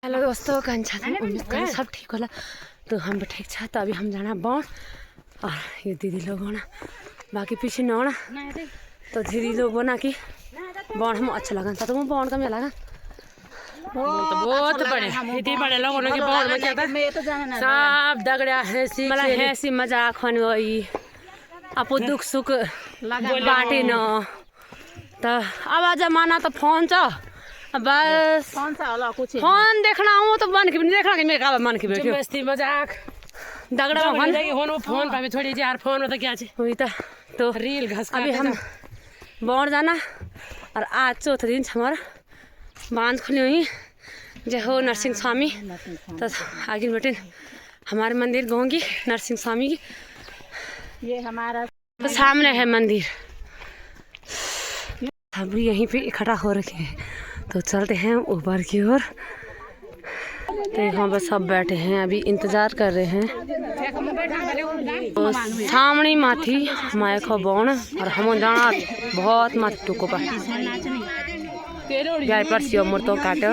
Hello दोस्तों, कंचा था सब ठीक होला तो हम ठीक छा। तो अभी हम जाना बौण और ये दीदी लोग होना बाकी पीछे न होना। तो दीदी लोग बोना कि बौण हम अच्छा लगा था। तो मैं बौण का लगा बहुत बड़े इतने बड़े लोगों ने बौण में क्या था सब दगड़ा है सी मजाक होने वही आप दुख सुख बाटे न। तो अब जमाना तो फोन च बस फोन देखना हो तो मन की देखना कि मेरे का मन की बैठे मस्ती मजाक दगड़ा फोन फोन पे थोड़ी यार फोन में तो क्या है वही तो रील घस अभी हम बौण जाना। और आज चौथा दिन हमारा बांध खुली हुई जय हो नरसिंह स्वामी। तो आगे बेटे हमारे मंदिर गऊँगी नरसिंह स्वामी की। ये हमारा तो सामने है मंदिर। अभी यहीं पे इकट्ठा हो रखे हैं तो चलते हैं ऊपर की ओर। तो यहाँ पर सब बैठे हैं अभी इंतजार कर रहे हैं। तो सामने माथी हमारे खो बौण और हम जाना बहुत माथी टुको पर यार पर सियो मुर्तो काटो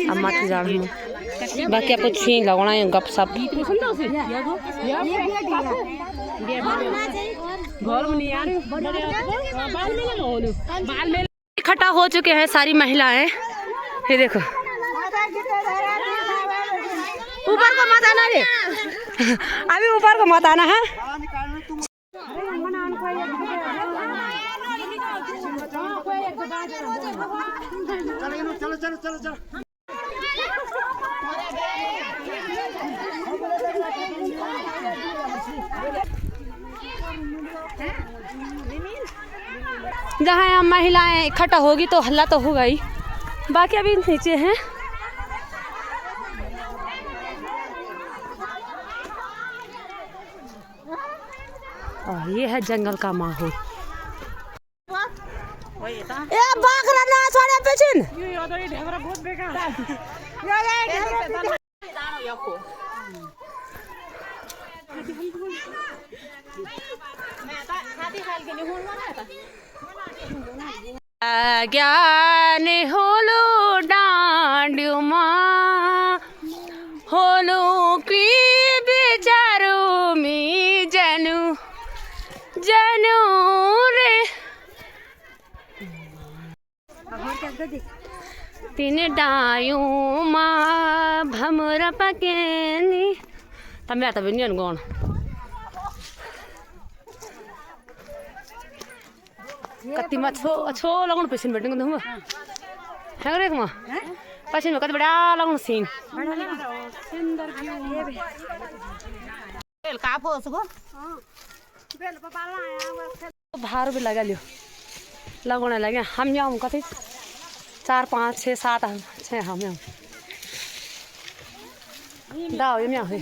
अब माथी जाना बाकी आपको छीन लगाना है गप सप। इकट्ठा हो चुके हैं सारी महिलाएं। ये देखो ऊपर को मत आना रे अभी ऊपर को मत आना है। चलो चलो चलो चलो जहाँ यहाँ महिलाएं इकट्ठा होगी तो हल्ला तो होगा ही। बाकी अभी नीचे हैं। और ये है जंगल का माहौल। ए बाघ रना छोड़े पेचिन ये ढेबरा बहुत बेकार ज्ञान होलो डांडुमा होलो की बेचारो मी जनू जनू रे तीन डायू माँ भमरा पकेनी तमें आता भी नहीं गौण कति में अच्छो लगन पैसे बैठे तुम है रे माँ पैसे में कति बड़ा लगन सीन भार भी लगा लियो लगने लगे हम जाऊँ कति 4 5 6 7 6 हम दाओ ये क्या है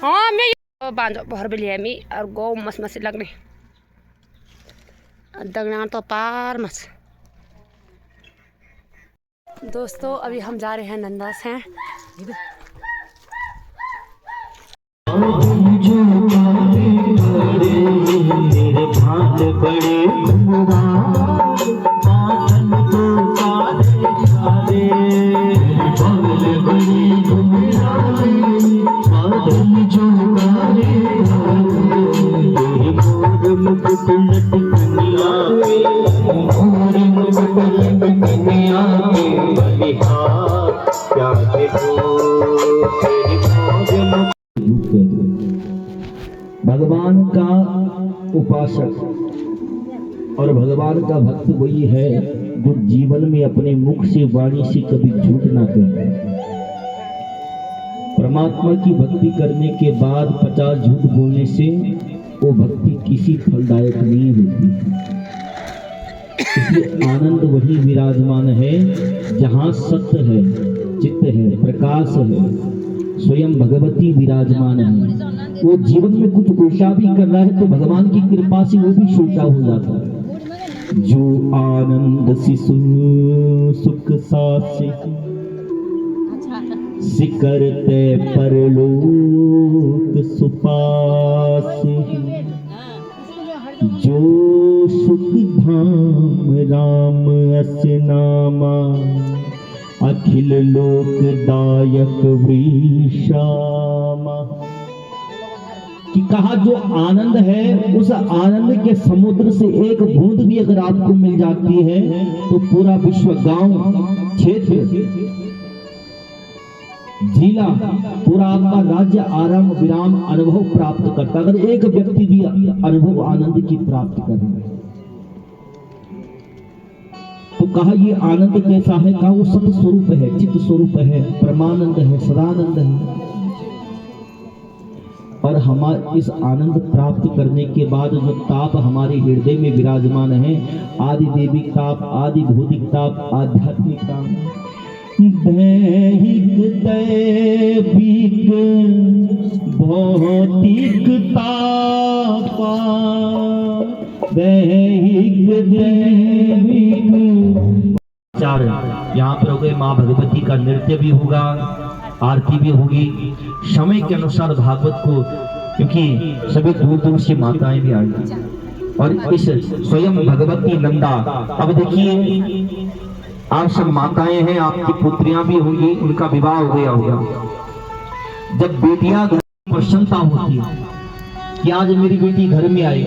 हाँ मैं बांधो भर भी लिया मी और गौ मस मस लगने दगना तो पार मस। दोस्तों अभी हम जा रहे हैं नंदास हैं। भगवान का उपासक और भगवान का भक्त वही है जो जीवन में अपने मुख से वाणी से कभी झूठ ना करे। परमात्मा की भक्ति करने के बाद 50 झूठ बोलने से वो भक्ति किसी फलदायक नहीं होती। इसलिए आनंद वही विराजमान है जहाँ सत्य है, चित्त है, प्रकाश है, स्वयं भगवती विराजमान है। वो जीवन में कुछ उल्टा भी कर रहा है तो भगवान की कृपा से वो भी उल्टा हो जाता है। जो आनंद सुख सासे सिकरते परलोक सुपासे जो सुख धाम राम अस नामा, अखिल लोकदायक विश्रामा। कि कहा जो आनंद है, उस आनंद के समुद्र से एक बूंद भी अगर आपको मिल जाती है तो पूरा विश्व, गांव, क्षेत्र, जिला, पूरा आपका राज्य आराम विराम अनुभव प्राप्त करता। अगर एक व्यक्ति भी अनुभव आनंद की प्राप्त कर रहा है तो कहा ये आनंद कैसा है? कहा वो सत स्वरूप है, चित्त स्वरूप है, परमानंद है, सदानंद है। और हमारे इस आनंद प्राप्त करने के बाद जो ताप हमारे हृदय में विराजमान है, आदि देविक ताप, आदि भौतिक ताप, आध्यात्मिक ताप, दैहिक दैविक भौतिक तापा, दैहिक दैविक। चार यहाँ पर हो गए। माँ भगवती का नृत्य भी होगा, आरती भी होगी समय के अनुसार भागवत को, क्योंकि सभी दूर दूर से माताएं भी आएंगी। और इस स्वयं भगवती नंदा, अब देखिए आप सब माताएं हैं, आपकी पुत्रियां भी होंगी, उनका विवाह हो गया होगा। जब बेटियां प्रसन्नता होती है कि आज मेरी बेटी घर में आई,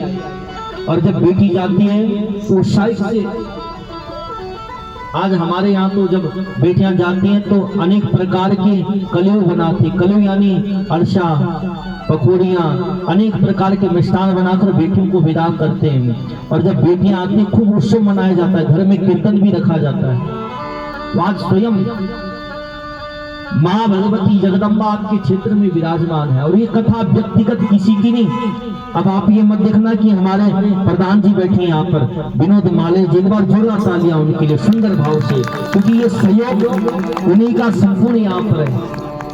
और जब बेटी जाती है तो उत्साहित से, आज हमारे यहाँ तो जब बेटियां जाती हैं तो अनेक प्रकार के कलयू बनाते, कलयू यानी अरसा, पकौड़ियाँ, अनेक प्रकार के मिष्ठान बनाकर बेटियों को विदा करते हैं। और जब बेटियां आती हैं खूब उत्सव मनाया जाता है, घर में कीर्तन भी रखा जाता है। तो आज स्वयं माँ भगवती जगदम्बा आपके क्षेत्र में विराजमान है। और ये कथा व्यक्तिगत किसी की नहीं। अब आप ये मत देखना कि हमारे प्रधान जी बैठे यहाँ पर, विनोद माले जी, एक बार जोरदार तालियां उनके लिए सुंदर भाव से, क्योंकि ये सहयोग उन्हीं का संपूर्ण यहाँ पर है।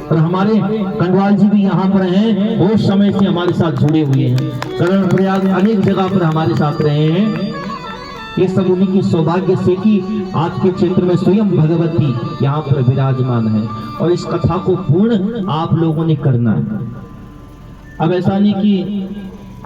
और हमारे कंडवाल जी भी यहाँ पर हैं, बहुत समय से हमारे साथ जुड़े हुए हैं, करण प्रयाग अनेक जगह पर हमारे साथ रहे हैं। ये सब उन्हीं की सौभाग्य से कि आपके क्षेत्र में स्वयं भगवती यहाँ पर विराजमान है। और इस कथा को पूर्ण आप लोगों ने करना है। अब ऐसा नहीं कि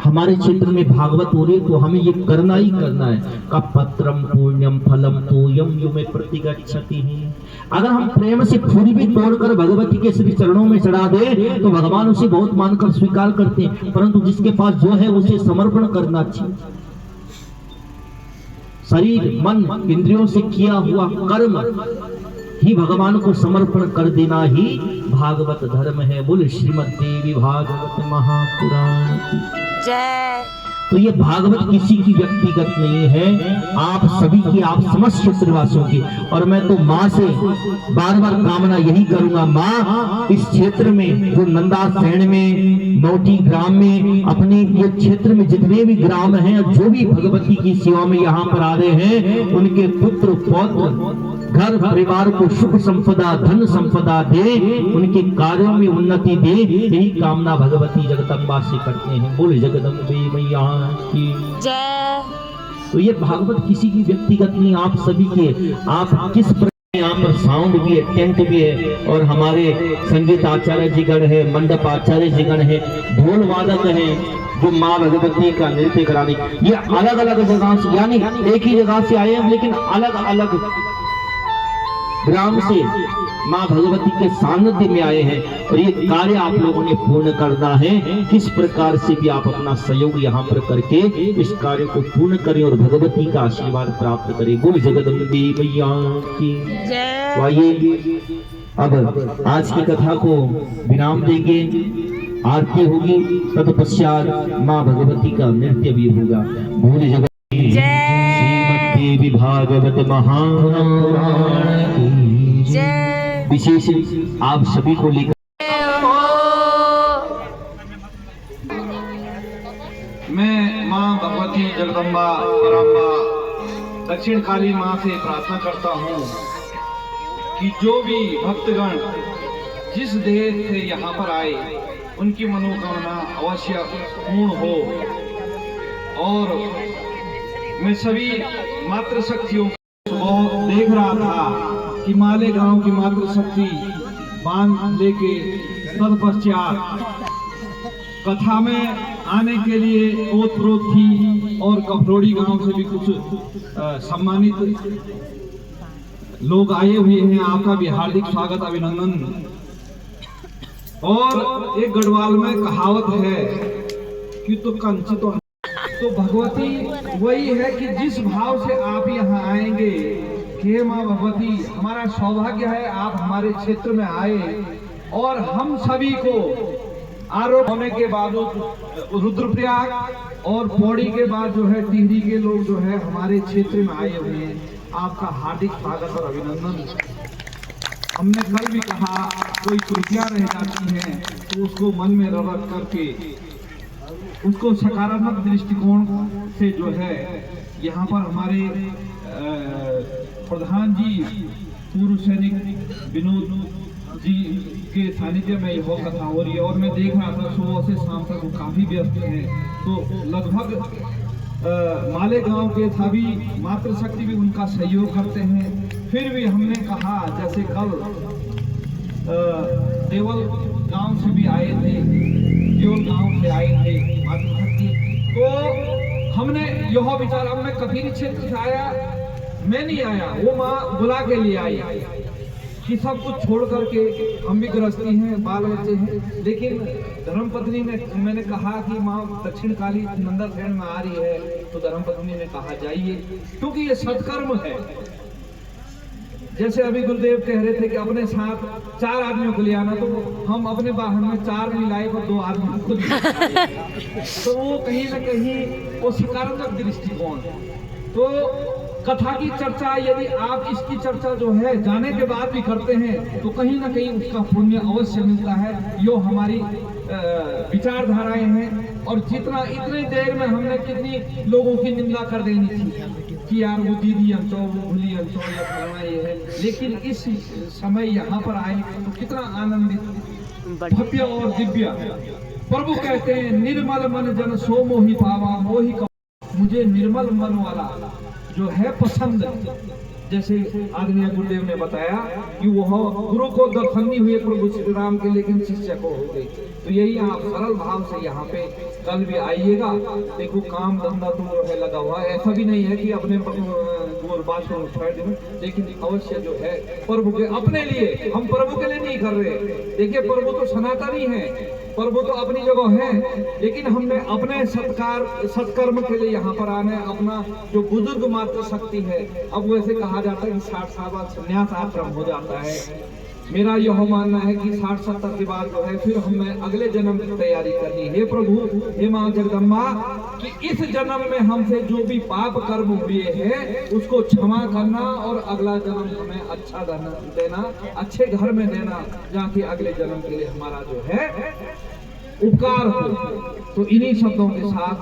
हमारे क्षेत्र में भागवत हो रही है तो हमें ये करना ही करना है। का पत्रम पुण्यम फलम तोयम यो में प्रतिगच्छति है। अगर हम प्रेम से फूल भी तोड़कर भगवती के श्री चरणों में चढ़ा दे तो भगवान उसे बहुत मानकर स्वीकार करते हैं, परंतु जिसके पास जो है उसे समर्पण करना चाहिए। शरीर मन इंद्रियों से किया हुआ कर्म ही भगवान को समर्पण कर देना ही भागवत धर्म है। बोले श्रीमद् देवी भागवत महापुराण की जय। तो ये भागवत किसी की व्यक्तिगत नहीं है, आप सभी की, आप समस्त क्षेत्रवासियों की। और मैं तो माँ से बार बार कामना यही करूंगा, माँ इस क्षेत्र में जो नंदा सैण में, नौटी ग्राम में, अपने ये क्षेत्र में जितने भी ग्राम हैं, जो भी भगवती की सेवा में यहाँ पर आ रहे हैं, उनके पुत्र पौत्र घर परिवार को सुख संपदा धन संपदा दे, उनके कार्यों में उन्नति दे, यही कामना भगवती जगदम्बा से करते हैं। बोले जगदम्बे मैया की जय। तो ये भागवत किसी की व्यक्तिगत नहीं, आप सभी के। आप किस प्रकार यहाँ पर साउंड भी है, टेंट भी है, और हमारे संगीत आचार्य जीगण है, मंडप आचार्य जीगण है, ढोल वादक है, जो माँ भगवती का नृत्य कराने, ये अलग अलग जगह से, यानी एक ही जगह से आए हैं लेकिन अलग अलग ग्राम से माँ भगवती के सानिध्य में आए हैं। और ये कार्य आप लोगों ने पूर्ण करना है। किस प्रकार से भी आप अपना सहयोग यहाँ पर करके इस कार्य को पूर्ण करें और भगवती का आशीर्वाद प्राप्त करें। बोल जगदम्बे मैया की जय। तो आइए अब आज की कथा को विराम देंगे, आरती होगी, तत्पश्चात माँ भगवती का नृत्य भी होगा। बोल जगदम्बे देवी भागवत महापुराण की जय। विशेष आप सभी को लेकर मैं माँ भगवती जगदम्बा पराम्बा दक्षिण काली माँ से प्रार्थना करता हूँ कि जो भी भक्तगण जिस देश से यहाँ पर आए उनकी मनोकामना अवश्य पूर्ण हो। और मैं सभी मातृशक्तियों को देख रहा था कि माले गांव की मातृशक्ति बांध लेके तत्पश्चात कथा में आने के लिए ओत प्रोत थी और कफरोड़ी गांव से भी कुछ सम्मानित लोग आए हुए हैं। आपका भी हार्दिक स्वागत, अभिनंदन। और एक गढ़वाल में कहावत है कि तो कंचित तो भगवती वही है कि जिस भाव से आप यहाँ आएंगे, हे माँ भगवती, हमारा सौभाग्य है आप हमारे क्षेत्र में आए और हम सभी को आरोप होने के बावजूद रुद्रप्रयाग और पौड़ी के बाद जो है टिहरी के लोग जो है हमारे क्षेत्र में आए हुए हैं। आपका हार्दिक स्वागत और अभिनंदन। हमने कल भी कहा कोई त्रुटियां रह जाती हैं तो उसको मन में रख करके उसको सकारात्मक दृष्टिकोण से जो है यहाँ पर हमारे प्रधान जी पूर्व सैनिक विनोद जी के सानिध्य में यह कथा हो रही है और मैं देख रहा था सुबह से शाम तक वो काफी व्यस्त हैं। तो लगभग मालेगांव के सभी मातृशक्ति भी उनका सहयोग करते हैं। फिर भी हमने कहा जैसे कल देवल गांव से भी आए थे, देवल गांव से आए थे मातृशक्ति, तो हमने यह विचार, अब मैं कफीरी क्षेत्र से आया, मैं नहीं आया, वो माँ बुला के लिए आई कि सब कुछ छोड़ करके हम भी गृहस्थी हैं, बाल बच्चे हैं, लेकिन धर्मपत्नी ने, मैंने कहा कि माँ दक्षिण काली नंदनसेन में आ रही है, तो धर्मपत्नी ने कहा जाइए, क्योंकि ये सत्कर्म है। जैसे अभी गुरुदेव कह रहे थे कि अपने साथ 4 आदमियों को ले आना, तो हम अपने वाहन में 4 नहीं लाए पर 2 आदमी को तो वो कहीं ना कहीं वो सकारात्मक दृष्टिकोण। तो कथा की चर्चा, यदि आप इसकी चर्चा जो है जाने के बाद भी करते हैं तो कहीं ना कहीं उसका पुण्य अवश्य मिलता है। यो हमारी विचारधाराएं हैं। और जितना इतनी देर में हमने कितनी लोगों की निंदा कर देनी थी कि यार वो दीदी अंचो, वो भूली अंचो, या फलाना ये है, लेकिन इस समय यहाँ पर आए तो कितना आनंदित, भव्य और दिव्य। प्रभु कहते हैं निर्मल मन जन सो मोहि पावा, मोहि मुझे निर्मल मन वाला जो है पसंद। जैसे आदरणीय गुरुदेव ने बताया कि वह गुरु को दर्शन नहीं हुए प्रभु श्री राम के, लेकिन शिष्य को हो गई। तो यही आप सरल भाव से यहाँ पे कल भी आइएगा। देखो काम धंधा तो जो है लगा हुआ है, ऐसा भी नहीं है कि अपने बात को छोड़ दें, लेकिन अवश्य जो है प्रभु के अपने लिए, हम प्रभु के लिए नहीं कर रहे। देखिए प्रभु तो सनातनी है, प्रभु तो अपनी जगह है, लेकिन हमने अपने सत्कर्म के लिए यहाँ पर आना है। अपना जो बुजुर्ग मात्र शक्ति है, अब वैसे कहा जाता है कि 60 साल बाद संन्यास आश्रम हो जाता है। मेरा यह मानना है कि 60-70 के बाद जो है फिर हमें अगले जन्म की तैयारी करनी है। प्रभु हे माँ जगदम्बा कि इस जन्म में हमसे जो भी पाप कर्म हुए हैं उसको क्षमा करना और अगला जन्म हमें अच्छा देना, अच्छे घर में देना, जहाँ अगले जन्म के लिए हमारा जो है उपकार हो। तो इन्हीं शब्दों के साथ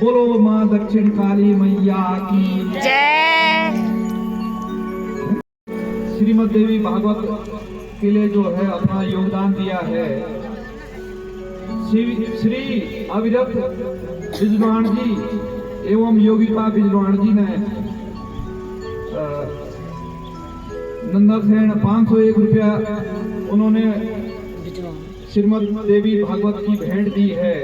बोलो माँ दक्षिण काली मैया की जय। श्रीमद देवी भागवत के लिए जो है अपना योगदान दिया है श्री अविरत बिजवाण जी एवं योगिपा बिजवाण जी ने नंदनसेन 501 रुपया उन्होंने श्रीमद देवी भागवत की भेंट दी है।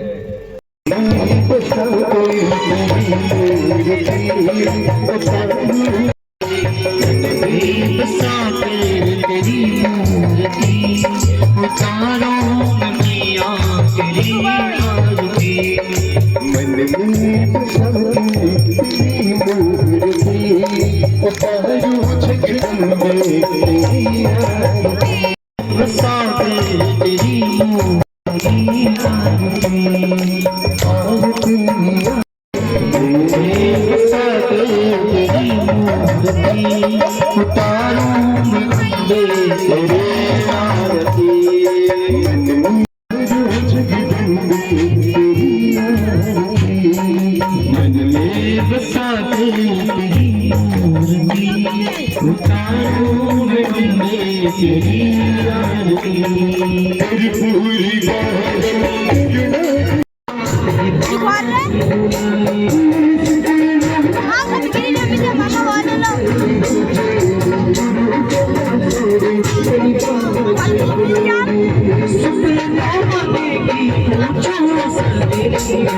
Thank you.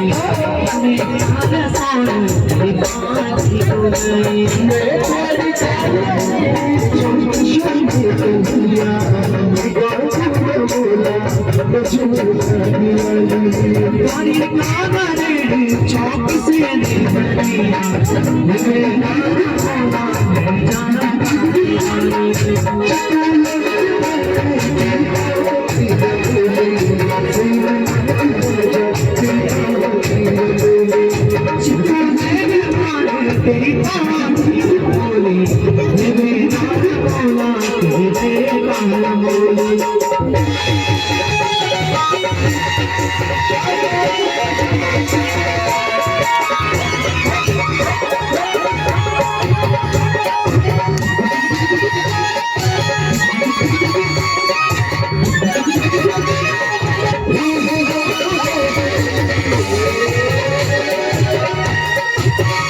Peace.